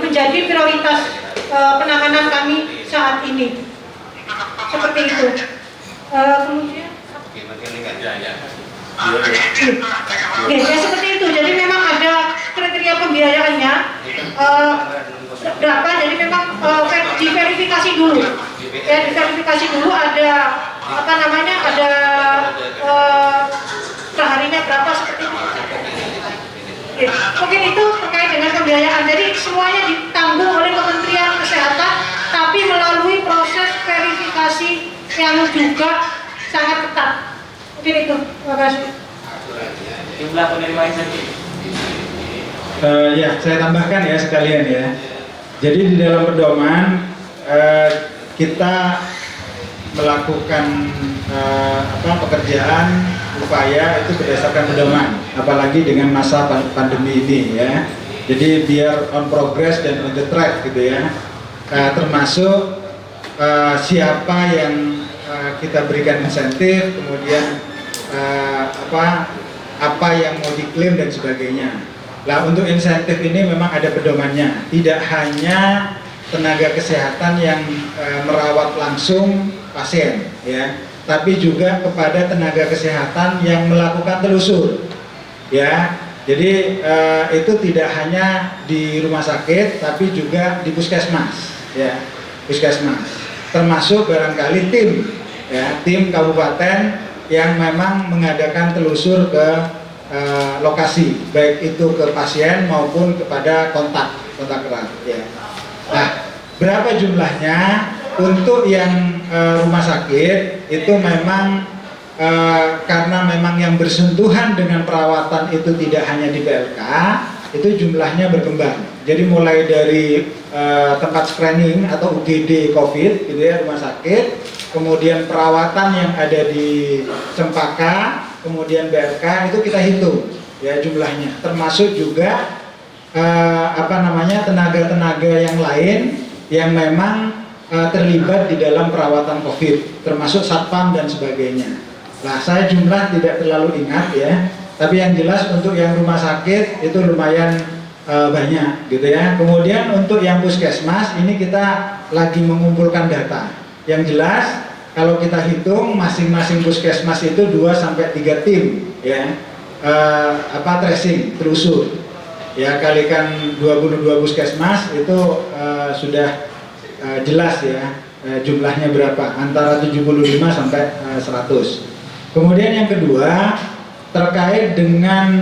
menjadi prioritas penanganan kami saat ini. Seperti itu. Kemudian ya seperti itu. Jadi memang ada kriteria kemudian pembiayaannya berapa, jadi memang diverifikasi dulu. Ya, diverifikasi dulu ada apa namanya, ada perharinya berapa seperti itu. Ya, mungkin itu terkait dengan pembiayaan. Jadi semuanya ditanggung oleh Kementerian Kesehatan, tapi melalui proses verifikasi yang juga sangat ketat. Mungkin itu. Terima kasih. Jumlah penerima insentif. Ya, saya tambahkan ya sekalian ya. Jadi di dalam pedoman kita melakukan pekerjaan upaya itu berdasarkan pedoman, apalagi dengan masa pandemi ini ya. Jadi biar on progress dan on the track gitu ya. Termasuk siapa yang kita berikan insentif, kemudian apa yang mau diklaim dan sebagainya. Nah, untuk insentif ini memang ada pedomannya. Tidak hanya tenaga kesehatan yang merawat langsung pasien, ya, tapi juga kepada tenaga kesehatan yang melakukan telusur, ya. Jadi itu tidak hanya di rumah sakit, tapi juga di puskesmas, ya, puskesmas. Termasuk barangkali tim, ya, tim kabupaten yang memang mengadakan telusur ke lokasi, baik itu ke pasien maupun kepada kontak erat. Ya. Nah, berapa jumlahnya? Untuk yang rumah sakit itu memang karena memang yang bersentuhan dengan perawatan itu tidak hanya di PLK, itu jumlahnya berkembang. Jadi mulai dari tempat screening atau UGD COVID, gitu ya, rumah sakit, kemudian perawatan yang ada di Cempaka, kemudian BRK, itu kita hitung ya jumlahnya, termasuk juga tenaga-tenaga yang lain yang memang terlibat di dalam perawatan COVID, termasuk satpam dan sebagainya. Nah, saya jumlah tidak terlalu ingat ya, tapi yang jelas untuk yang rumah sakit itu lumayan banyak gitu ya. Kemudian untuk yang puskesmas ini kita lagi mengumpulkan data. Yang jelas kalau kita hitung masing-masing puskesmas itu 2-3 tim ya, tracing, telusur ya, kalikan 22 puskesmas itu sudah jelas ya jumlahnya berapa, antara 75 sampai 100. Kemudian yang kedua terkait dengan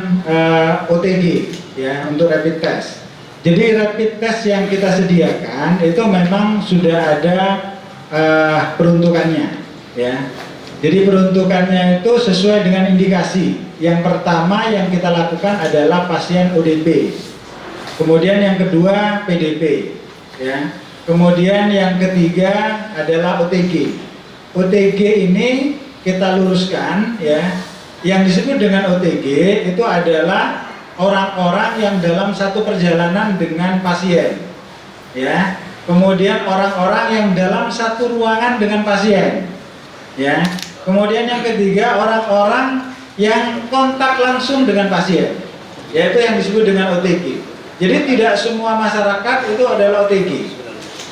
OTG ya, untuk rapid test. Jadi rapid test yang kita sediakan itu memang sudah ada peruntukannya ya. Jadi peruntukannya itu sesuai dengan indikasi. Yang pertama yang kita lakukan adalah pasien ODP. Kemudian yang kedua PDP ya. Kemudian yang ketiga adalah OTG. OTG ini kita luruskan ya. Yang disebut dengan OTG itu adalah orang-orang yang dalam satu perjalanan dengan pasien ya. Kemudian orang-orang yang dalam satu ruangan dengan pasien ya. Kemudian yang ketiga orang-orang yang kontak langsung dengan pasien, yaitu yang disebut dengan OTG. Jadi tidak semua masyarakat itu adalah OTG.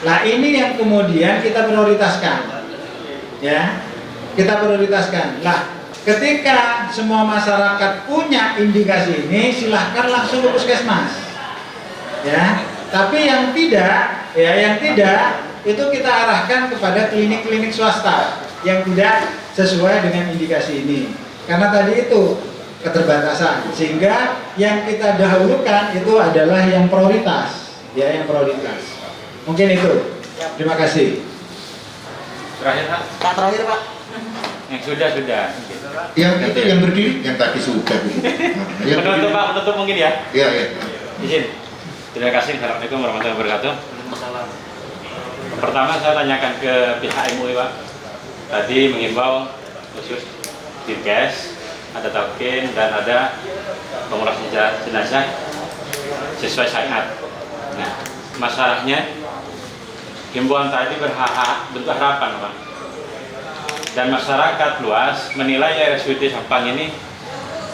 Nah, ini yang kemudian kita prioritaskan ya. Kita prioritaskan. Nah, ketika semua masyarakat punya indikasi ini, silahkan langsung ke puskesmas ya. Tapi yang tidak itu kita arahkan kepada klinik-klinik swasta yang tidak sesuai dengan indikasi ini. Karena tadi itu keterbatasan, sehingga yang kita dahulukan itu adalah yang prioritas, ya, yang prioritas. Mungkin itu. Terima kasih. Terakhir Pak. Pak terakhir Pak. Yang sudah. Yang itu yang berdiri, yang tadi sudah. Yang Menutup Pak, menutup mungkin ya. Iya, iya. Izin. Terima kasih. Assalamualaikum warahmatullahi wabarakatuh. Pertama saya tanyakan ke pihak MUI Pak. Tadi mengimbau khusus Dinkes, ada talkin dan ada pengurus jenazah sesuai syariat. Nah, masalahnya himbauan tadi bentuk harapan Pak. Dan masyarakat luas menilai RSUD Sampang ini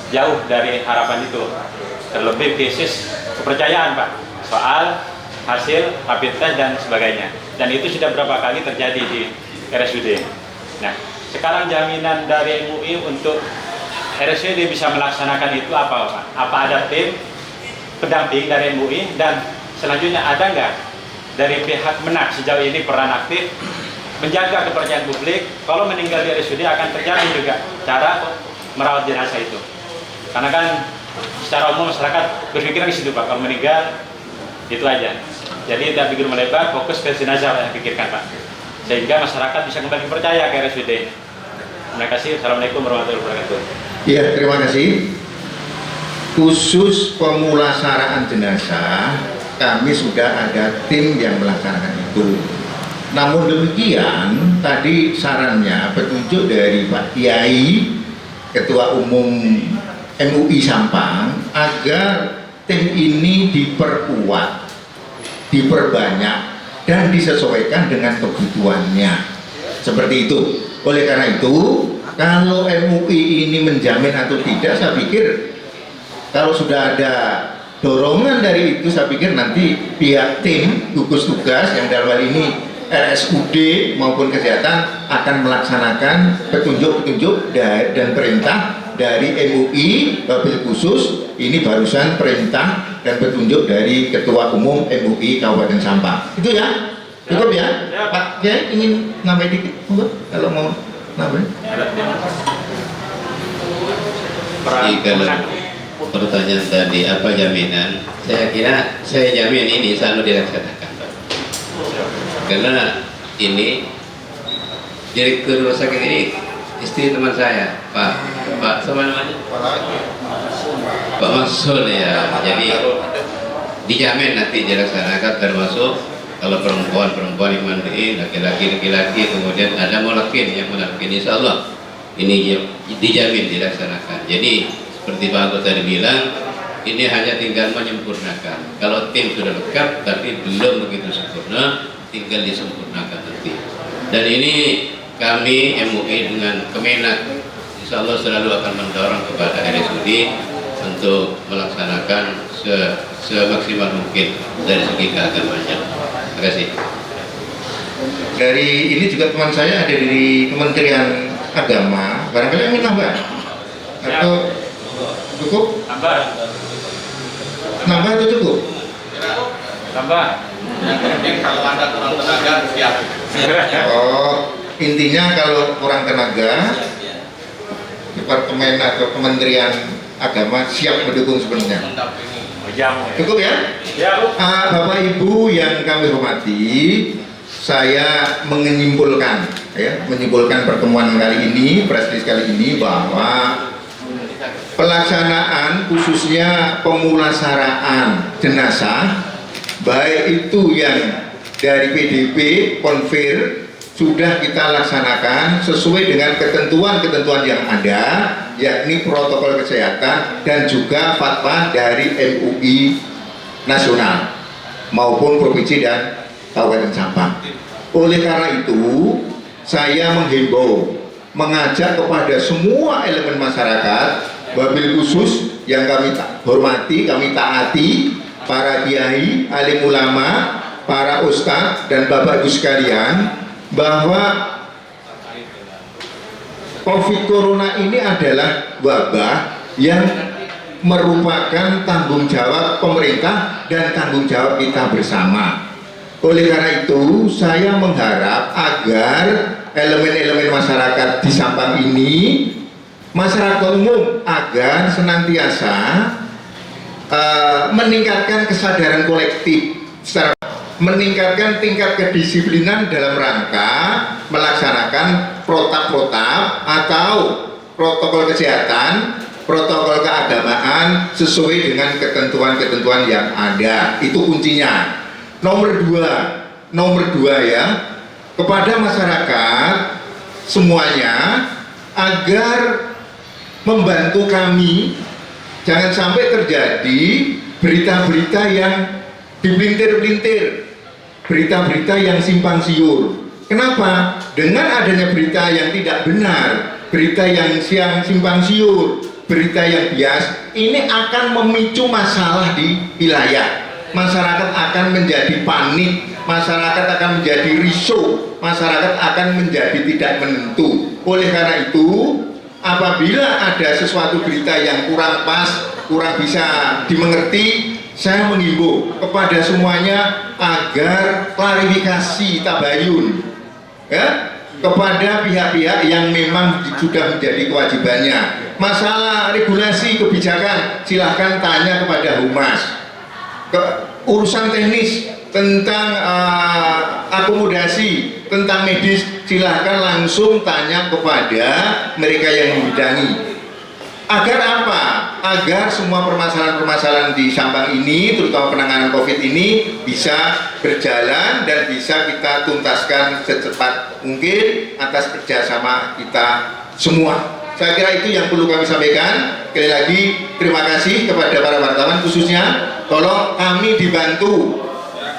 jauh dari harapan itu. Terlebih krisis kepercayaan Pak soal hasil rapid test dan sebagainya. Dan itu sudah berapa kali terjadi di RSUD. Nah, sekarang jaminan dari MUI untuk RSUD bisa melaksanakan itu apa Pak? Apa ada tim pendamping dari MUI, dan selanjutnya ada nggak dari pihak Menak sejauh ini peran aktif menjaga kepercayaan publik kalau meninggal di RSUD akan terjamin juga cara merawat jenazah itu, karena kan secara umum masyarakat berpikiran di situ Pak, kalau meninggal itu aja, jadi tidak pikir melebar, fokus ke jenazah yang pikirkan Pak, sehingga masyarakat bisa kembali percaya ke RSUD. Terima kasih. Assalamualaikum warahmatullahi wabarakatuh. Iya, terima kasih. Khusus pemulasaraan jenazah, kami sudah ada tim yang melaksanakan itu. Namun demikian, tadi sarannya, petunjuk dari Pak Kiai, Ketua Umum MUI Sampang, agar tim ini diperkuat, diperbanyak, dan disesuaikan dengan kebutuhannya. Seperti itu. Oleh karena itu, kalau MUI ini menjamin atau tidak, saya pikir kalau sudah ada dorongan dari itu, saya pikir nanti pihak tim gugus tugas yang dalam hal ini RSUD maupun kesehatan akan melaksanakan petunjuk-petunjuk dan perintah dari MUI wabil khusus. Ini barusan perintah dan petunjuk dari Ketua Umum MUI Kabupaten Sampang. Itu ya? Cukup ya? Pak Kiai ingin nambah dikit? Kalau mau nambah. Jadi kalau pertanyaan tadi apa jaminan? Saya kira saya jamin ini selalu dilaksanakan Pak. Karena ini direktur rumah sakit ini istri teman saya, Pak sama namanya? Pak Masul ya. Jadi dijamin nanti dilaksanakan, termasuk kalau perempuan yang mandiin, laki-laki, kemudian ada mulakin yang mulakin, insya Allah ini dijamin dilaksanakan. Jadi seperti Pak Agus tadi bilang, ini hanya tinggal menyempurnakan. Kalau tim sudah lengkap tapi belum begitu sempurna, tinggal disempurnakan nanti. Dan ini kami MUI dengan Kemenak insya Allah selalu akan mendorong kepada RSUD untuk melaksanakan semaksimal mungkin dari segi keagamannya. Terima kasih. Dari ini juga teman saya ada dari Kementerian Agama, barangkali ingin nambah atau cukup? Nambah atau cukup? Tambah. Kalau ada kurang tenaga, siap. Oh, intinya kalau kurang tenaga, Departemen atau Kementerian Agama siap mendukung sepenuhnya. Cukup ya? Bapak Ibu yang kami hormati, saya menyimpulkan pertemuan kali ini, press release kali ini, bahwa pelaksanaan khususnya pemulasaraan jenazah, baik itu yang dari PDP konfir, sudah kita laksanakan sesuai dengan ketentuan-ketentuan yang ada, yakni protokol kesehatan dan juga fatwa dari MUI nasional maupun provinsi dan Kabupaten Sampang. Oleh karena itu, saya menghimbau, mengajak kepada semua elemen masyarakat, wabil khusus yang kami hormati, kami taati, para kiai, alim ulama, para ustadz dan bapak ibu sekalian, bahwa COVID Corona ini adalah wabah yang merupakan tanggung jawab pemerintah dan tanggung jawab kita bersama. Oleh karena itu, saya mengharap agar elemen-elemen masyarakat di Sampang ini, masyarakat umum, agar senantiasa meningkatkan kesadaran kolektif, meningkatkan tingkat kedisiplinan dalam rangka melaksanakan protap-protap atau protokol kesehatan, protokol keagamaan sesuai dengan ketentuan-ketentuan yang ada. Itu kuncinya. Nomor dua ya, kepada masyarakat semuanya agar membantu kami, jangan sampai terjadi berita-berita yang dipelintir-pelintir, berita-berita yang simpang siur. Kenapa? Dengan adanya berita yang tidak benar, berita yang simpang siur, berita yang bias, ini akan memicu masalah di wilayah. Masyarakat akan menjadi panik, masyarakat akan menjadi risau, masyarakat akan menjadi tidak menentu. Oleh karena itu, apabila ada sesuatu berita yang kurang pas, kurang bisa dimengerti, saya menghimbau kepada semuanya agar klarifikasi tabayun ya, kepada pihak-pihak yang memang sudah menjadi kewajibannya. Masalah regulasi kebijakan silahkan tanya kepada Humas. Urusan teknis tentang akomodasi, tentang medis silahkan langsung tanya kepada mereka yang membidangi. Agar apa? Agar semua permasalahan-permasalahan di Sampang ini, terutama penanganan COVID ini bisa berjalan dan bisa kita tuntaskan secepat mungkin atas kerjasama kita semua. Saya kira itu yang perlu kami sampaikan. Sekali lagi terima kasih kepada para wartawan, khususnya tolong kami dibantu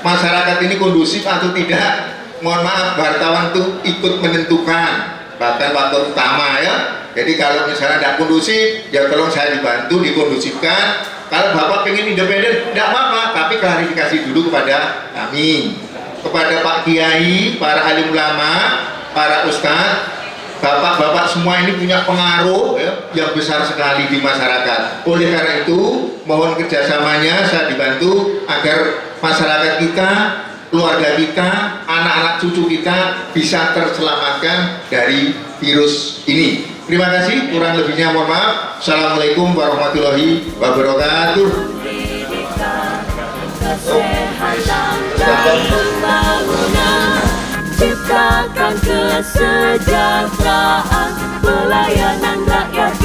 masyarakat ini kondusif atau tidak. Mohon maaf, wartawan itu ikut menentukan, bahkan faktor utama ya. Jadi kalau misalnya tidak kondusif, ya tolong saya dibantu dikondusifkan. Kalau Bapak pengen independen, tidak apa-apa, tapi klarifikasi dulu kepada kami, kepada Pak Kiai, para alim ulama, para ustadz. Bapak-bapak semua ini punya pengaruh ya, yang besar sekali di masyarakat. Oleh karena itu, mohon kerjasamanya saya dibantu agar masyarakat kita, keluarga kita, anak-anak cucu kita bisa terselamatkan dari virus ini. Terima kasih, kurang lebihnya mohon maaf. Assalamualaikum warahmatullahi wabarakatuh. Ciptakan kesejahteraan, pelayanan rakyat